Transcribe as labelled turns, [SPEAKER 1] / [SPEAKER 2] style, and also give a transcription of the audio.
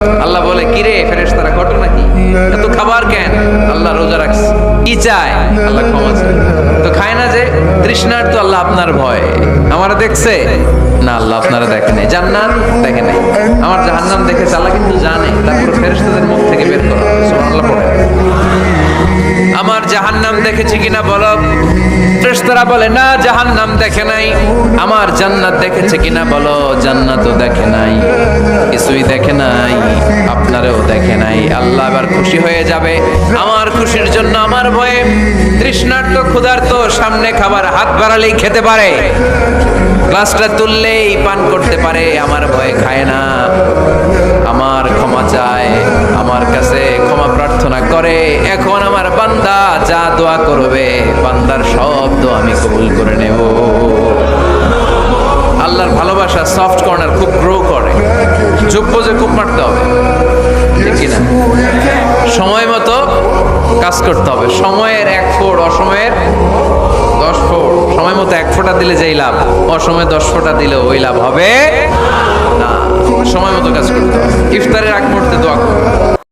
[SPEAKER 1] আল্লাহ বলে, কিরে ফেরেশতারা, ঘটনা কি? এত খাবার কেন? আল্লাহ রোজা রাখছে। কি চায়? আল্লাহ ক্ষমা চায়। তো খায় না যে তৃষ্ণার, তো আল্লাহ আপনার ভয়। আমার দেখছে না, আল্লাহ আপনারা দেখে নাই। জান্নাত দেখে নাই, আমার জাহান্নাম দেখেছে আল্লাহ কিন্তু জানে। তারপর ফেরেশতাদের মুখ থেকে বের করা হবে। সুবহানাল্লাহ পড়ে। আমার জাহান্নাম দেখেছে কিনা বলো? ফেরেশতারা বলে, না জাহান্নাম দেখে নাই। আমার জান্নাত দেখেছে কিনা বলো? জান্নাতও দেখে নাই, কিছুই দেখে নাই, আপনারেও দেখে নাই। আল্লাহ এবার খুশি হয়ে যাবে। আমার খুশির জন্য আমার ভয়ে তৃষ্ণার্ত ক্ষুধার্ত সামনে খাবার হাত বাড়ালেই খেতে পারে, গ্লাসটা তুললেই পান করতে পারে, আমার ভয়ে খায় না। আমার ক্ষমা চায়, আমার কাছে ক্ষমা প্রার্থনা করে। এখন আমার বান্দা যা দোয়া করবে, বান্দার সব দোয়া আমি কবুল করে নেব। আল্লাহর ভালোবাসা সফট কর্নার খুব গ্রো করে। যোগ্য যে খুব মারতে হবে, ঠিক কিনা? সময় মতো কাজ করতে হবে। সময়ের 1 ফোঁট, অসময়ের 10 ফোঁট। সময় মতো 1 ফোঁটা দিলে যেই লাভ, অসময়ে 10 ফোঁটা দিলে ওই লাভ হবে না। সময় মতো কাজ করতে হবে। ইফতারের আগ মুহূর্তে দোয়া করবে।